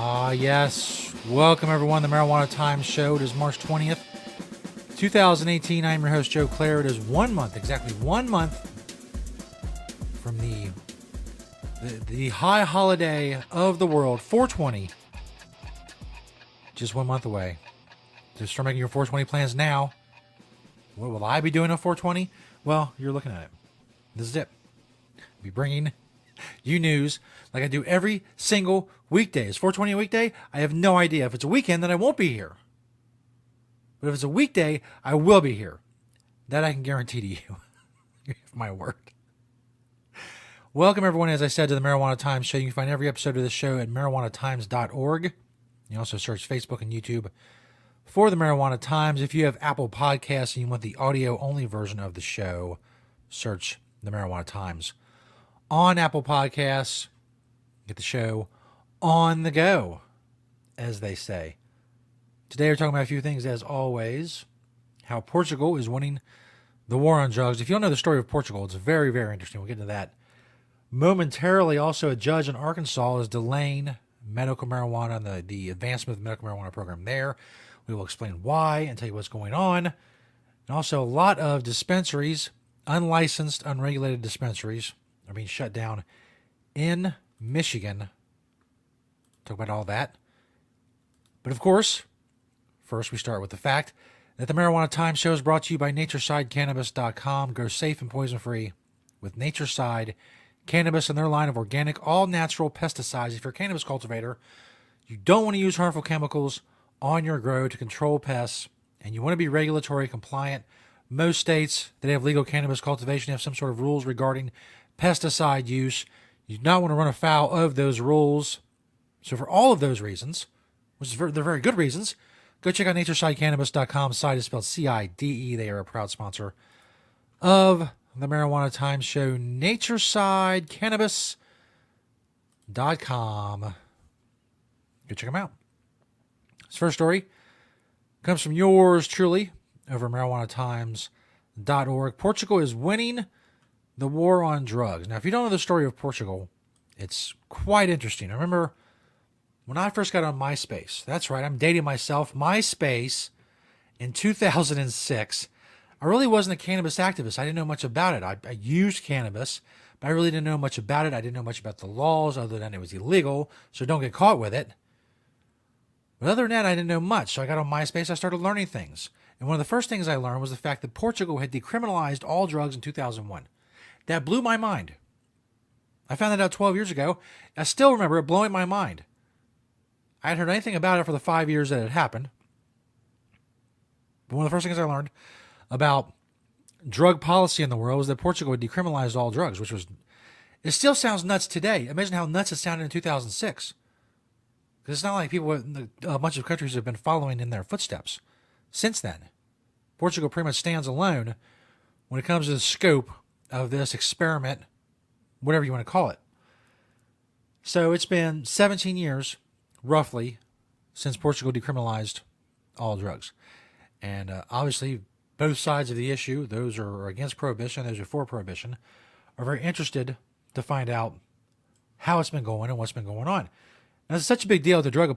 Yes. Welcome, everyone, to the Marijuana Times Show. It is March 20th, 2018. I'm your host, Joe Clare. It is 1 month, exactly 1 month from the high holiday of the world, 420. Just 1 month away. Just start making your 420 plans now. What will I be doing on 420? Well, you're looking at it. This is it. I'll be bringing you news like I do every single weekday. Is 420 a weekday? I have no idea. If it's a weekend, then I won't be here. But if it's a weekday, I will be here. That I can guarantee to you. Give my word. Welcome, everyone, as I said, to the Marijuana Times Show. You can find every episode of this show at marijuanatimes.org. You also search Facebook and YouTube for the Marijuana Times. If you have Apple Podcasts and you want the audio-only version of the show, search the Marijuana Times. On Apple Podcasts, get the show on the go, as they say. Today we're talking about a few things, as always. How Portugal is winning the war on drugs. If you don't know the story of Portugal, it's very, very interesting. We'll get into that momentarily. Also, a judge in Arkansas is delaying medical marijuana and the advancement of the medical marijuana program there. We will explain why and tell you what's going on. And also, a lot of dispensaries, unlicensed, unregulated dispensaries, are being shut down in Michigan. Talk about all that. But of course, first we start with the fact that the Marijuana Times Show is brought to you by NatureSideCannabis.com. Go safe and poison-free with Natureside Cannabis and their line of organic, all-natural pesticides. If you're a cannabis cultivator, you don't want to use harmful chemicals on your grow to control pests, and you want to be regulatory compliant. Most states that have legal cannabis cultivation have some sort of rules regarding pesticide use. You do not want to run afoul of those rules. So for all of those reasons, they're very good reasons, go check out NatureSideCannabis.com. Site is spelled C-I-D-E. They are a proud sponsor of the Marijuana Times Show. NatureSideCannabis.com. Go check them out. This first story comes from yours truly over at MarijuanaTimes.org. Portugal is winning the war on drugs. Now, if you don't know the story of Portugal, it's quite interesting. I remember when I first got on MySpace. That's right, I'm dating myself. MySpace in 2006. I really wasn't a cannabis activist. I didn't know much about it. I used cannabis, but I really didn't know much about it. I didn't know much about the laws other than it was illegal, so don't get caught with it. But other than that, I didn't know much. So I got on MySpace. I started learning things. And one of the first things I learned was the fact that Portugal had decriminalized all drugs in 2001. That blew my mind. I found that out 12 years ago. I still remember it blowing my mind. I hadn't heard anything about it for the 5 years that it happened. But one of the first things I learned about drug policy in the world was that Portugal had decriminalized all drugs, which was, it still sounds nuts today. Imagine how nuts it sounded in 2006. Because it's not like a bunch of countries have been following in their footsteps since then. Portugal pretty much stands alone when it comes to the scope of this experiment, whatever you want to call it. So it's been 17 years, roughly, since Portugal decriminalized all drugs. And obviously, both sides of the issue, those are against prohibition, those are for prohibition, are very interested to find out how it's been going and what's been going on. Now, it's such a big deal. The Drug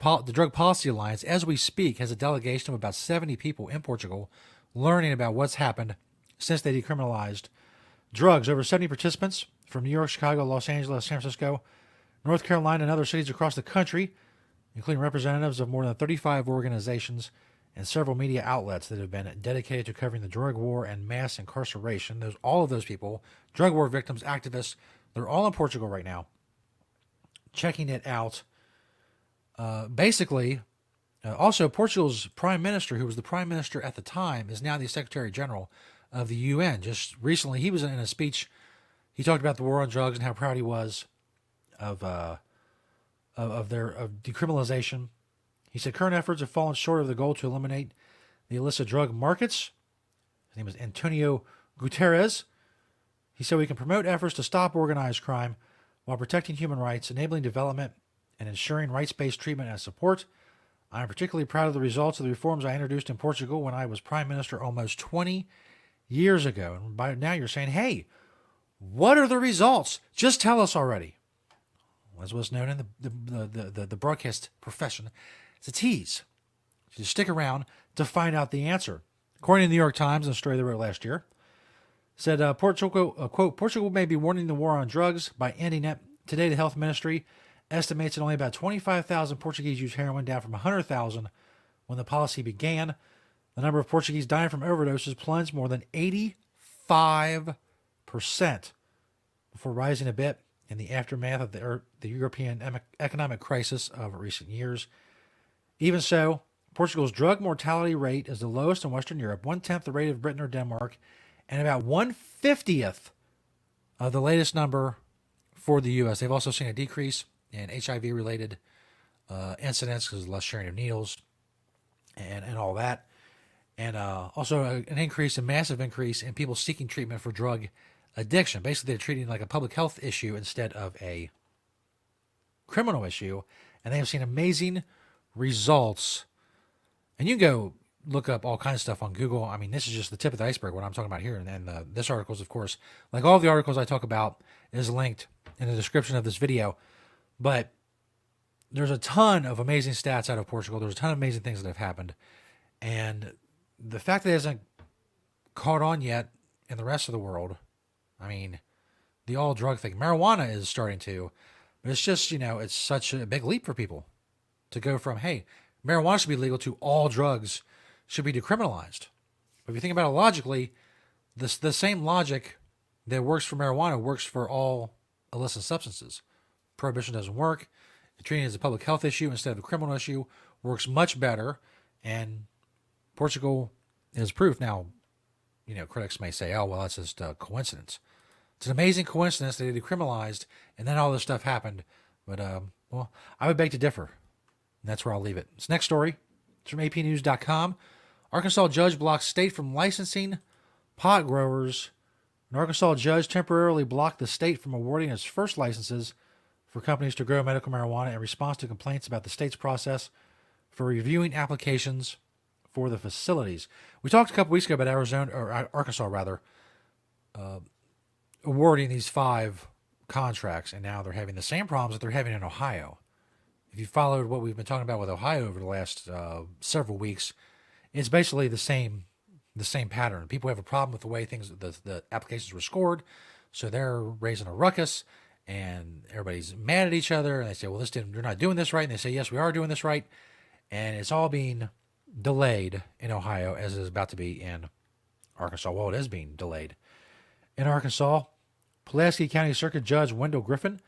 Policy Alliance, as we speak, has a delegation of about 70 people in Portugal learning about what's happened since they decriminalized drugs. Over 70 participants from New York, Chicago, Los Angeles, San Francisco, North Carolina, and other cities across the country, including representatives of more than 35 organizations and several media outlets that have been dedicated to covering the drug war and mass incarceration. All of those people, drug war victims, activists, they're all in Portugal right now, checking it out. Also, Portugal's prime minister, who was the prime minister at the time, is now the Secretary General of the UN. Just recently, he was in a speech. He talked about the war on drugs and how proud he was of decriminalization. He said current efforts have fallen short of the goal to eliminate the illicit drug markets. His name is Antonio Guterres. He said we can promote efforts to stop organized crime while protecting human rights, enabling development, and ensuring rights-based treatment and support. I am particularly proud of the results of the reforms I introduced in Portugal when I was Prime Minister almost 20 years ago. And by now you're saying, hey, what are the results? Just tell us already. as was known in the broadcast profession, it's a tease. So just stick around to find out the answer. According to the New York Times, in a story they wrote last year, said Portugal, quote, Portugal may be warning the war on drugs by ending it. Today, the health ministry estimates that only about 25,000 Portuguese use heroin, down from 100,000 when the policy began. The number of Portuguese dying from overdoses plunged more than 85% before rising a bit in the aftermath of the European economic crisis of recent years. Even so, Portugal's drug mortality rate is the lowest in Western Europe, 1/10 the rate of Britain or Denmark, and about 1/50th of the latest number for the U.S. They've also seen a decrease in HIV-related incidents because of less sharing of needles and all that. And also a massive increase in people seeking treatment for drug addiction. Basically, they're treating it like a public health issue instead of a criminal issue. And they have seen amazing results. And you can go look up all kinds of stuff on Google. I mean, this is just the tip of the iceberg, what I'm talking about here. And this article is, of course, like all of the articles I talk about, is linked in the description of this video. But there's a ton of amazing stats out of Portugal. There's a ton of amazing things that have happened. And the fact that it hasn't caught on yet in the rest of the world, I mean, the all drug thing, marijuana is starting to, but it's just, it's such a big leap for people to go from, hey, marijuana should be legal to all drugs should be decriminalized. But if you think about it logically, the same logic that works for marijuana works for all illicit substances. Prohibition doesn't work. Treating it as a public health issue instead of a criminal issue works much better. And Portugal is proof. Now, critics may say, oh, well, that's just a coincidence. It's an amazing coincidence that they decriminalized and then all this stuff happened. But, well, I would beg to differ. And that's where I'll leave it. This next story, it's from apnews.com. Arkansas judge blocks state from licensing pot growers. An Arkansas judge temporarily blocked the state from awarding its first licenses for companies to grow medical marijuana in response to complaints about the state's process for reviewing applications for the facilities. We talked a couple weeks ago about Arkansas, awarding these 5 contracts, and now they're having the same problems that they're having in Ohio. If you followed what we've been talking about with Ohio over the last several weeks, it's basically the same pattern. People have a problem with the way the applications were scored, so they're raising a ruckus, and everybody's mad at each other, and they say, well, you're not doing this right, and they say, yes, we are doing this right, and it's all being delayed in Ohio as it is about to be in Arkansas. Well, it is being delayed. In Arkansas, Pulaski County Circuit Judge Wendell Griffin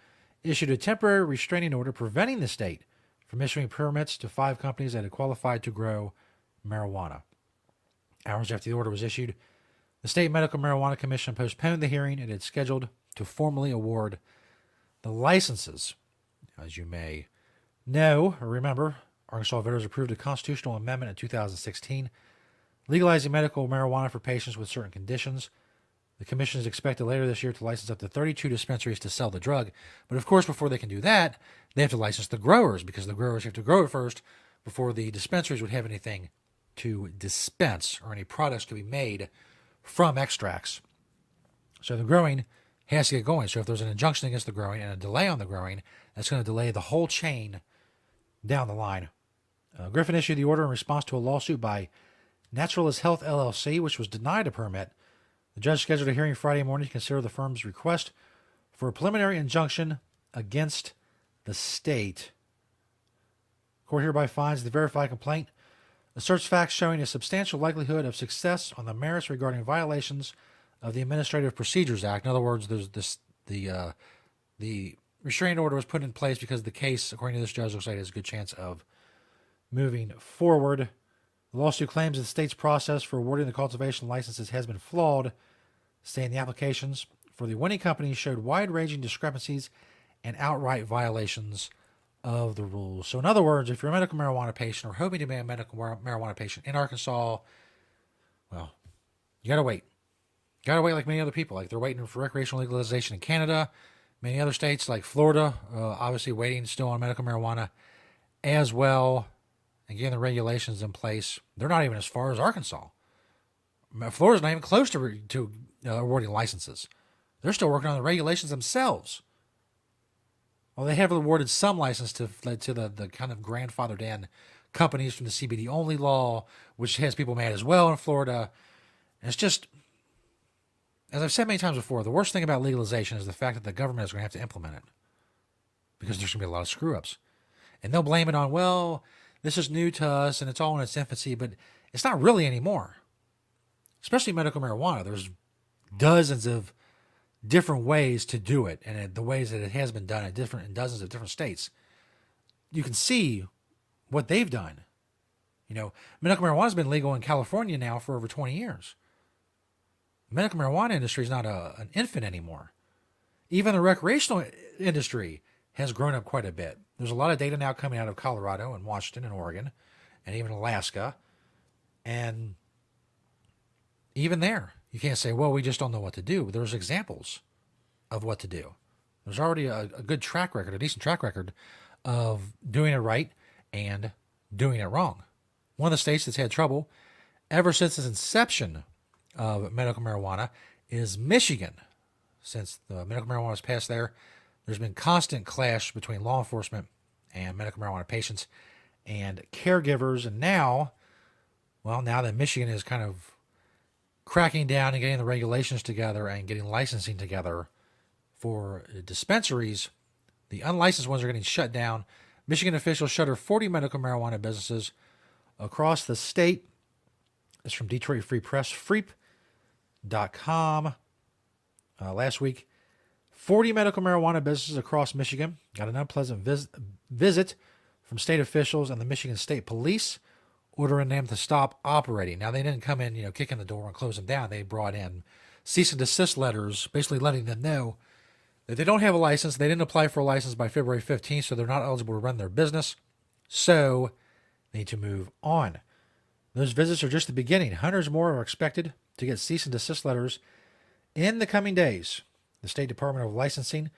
issued a temporary restraining order preventing the state from issuing permits to 5 companies that had qualified to grow marijuana. Hours after the order was issued, the State Medical Marijuana Commission postponed the hearing it had scheduled to formally award the licenses. As you may know or remember, Arkansas voters approved a constitutional amendment in 2016 legalizing medical marijuana for patients with certain conditions. The commission is expected later this year to license up to 32 dispensaries to sell the drug. But of course, before they can do that, they have to license the growers, because the growers have to grow it first before the dispensaries would have anything to dispense or any products to be made from extracts. So the growing has to get going. So if there's an injunction against the growing and a delay on the growing, that's going to delay the whole chain down the line. Griffin issued the order in response to a lawsuit by Naturalist Health LLC, which was denied a permit. The judge scheduled a hearing Friday morning to consider the firm's request for a preliminary injunction against the state. Court hereby finds the verified complaint asserts facts showing a substantial likelihood of success on the merits regarding violations of the Administrative Procedures Act. In other words, the restraining order was put in place because the case, according to this judge, looks like it has a good chance of moving forward. The lawsuit claims that the state's process for awarding the cultivation licenses has been flawed, saying the applications for the winning companies showed wide-ranging discrepancies and outright violations of the rules. So in other words, if you're a medical marijuana patient or hoping to be a medical marijuana patient in Arkansas, well, you got to wait. You got to wait like many other people. Like they're waiting for recreational legalization in Canada. Many other states like Florida, obviously waiting still on medical marijuana as well. And getting the regulations in place. They're not even as far as Arkansas. Florida's not even close to awarding licenses. They're still working on the regulations themselves. Well, they have awarded some license to the kind of grandfathered in companies from the CBD only law, which has people mad as well in Florida. And it's just, as I've said many times before, the worst thing about legalization is the fact that the government is going to have to implement it because there's going to be a lot of screw ups. And they'll blame it on, well, this is new to us and it's all in its infancy, but it's not really anymore. Especially medical marijuana. There's dozens of different ways to do it, and the ways that it has been done in dozens of different states. You can see what they've done. Medical marijuana has been legal in California now for over 20 years. The medical marijuana industry is not an infant anymore. Even the recreational industry has grown up quite a bit. There's a lot of data now coming out of Colorado and Washington and Oregon and even Alaska. And even there, you can't say, well, we just don't know what to do. There's examples of what to do. There's already a good track record, a decent track record of doing it right and doing it wrong. One of the states that's had trouble ever since its inception of medical marijuana is Michigan. Since the medical marijuana was passed there, there's been constant clash between law enforcement and medical marijuana patients and caregivers. And now that Michigan is kind of cracking down and getting the regulations together and getting licensing together for dispensaries, the unlicensed ones are getting shut down. Michigan officials shutter 40 medical marijuana businesses across the state. It's from Detroit Free Press, freep.com. Last week, 40 medical marijuana businesses across Michigan got an unpleasant visit from state officials and the Michigan State Police, ordering them to stop operating. Now, they didn't come in, kicking the door and close them down. They brought in cease and desist letters, basically letting them know that they don't have a license. They didn't apply for a license by February 15th, so they're not eligible to run their business. So they need to move on. Those visits are just the beginning. Hundreds more are expected to get cease and desist letters in the coming days. The State Department of Licensing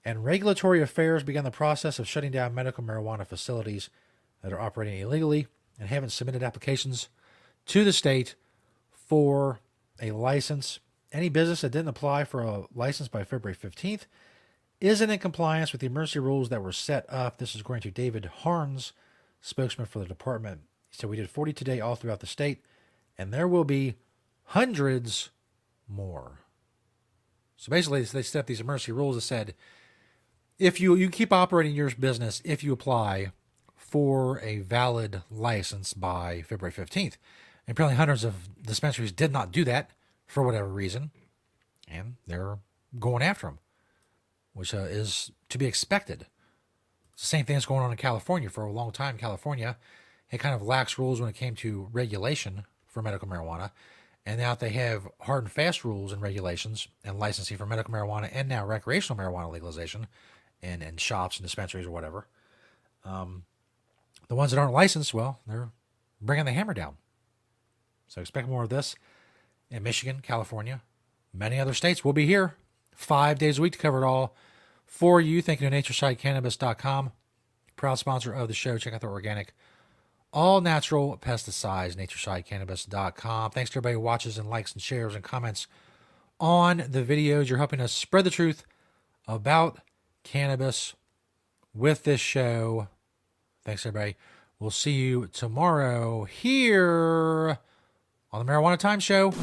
and Regulatory Affairs began the process of shutting down medical marijuana facilities that are operating illegally and haven't submitted applications to the state for a license. Any business that didn't apply for a license by February 15th isn't in compliance with the emergency rules that were set up. This is according to David Harns, spokesman for the department. He said, we did 40 today all throughout the state, and there will be hundreds more. So basically, they set up these emergency rules that said, if you keep operating your business if you apply for a valid license by February 15th. And apparently hundreds of dispensaries did not do that for whatever reason, and they're going after them, which is to be expected. It's the same thing that's going on in California. For a long time, California had kind of lax rules when it came to regulation for medical marijuana, and now they have hard and fast rules and regulations and licensing for medical marijuana and now recreational marijuana legalization in shops and dispensaries or whatever. The ones that aren't licensed, well, they're bringing the hammer down. So expect more of this in Michigan, California, many other states. We'll be here 5 days a week to cover it all for you. Thank you to NatureSideCannabis.com, proud sponsor of the show. Check out their organic, all natural pesticides, NatureSideCannabis.com. Thanks to everybody who watches and likes and shares and comments on the videos. You're helping us spread the truth about cannabis with this show. Thanks, everybody. We'll see you tomorrow here on the Marijuana Time Show.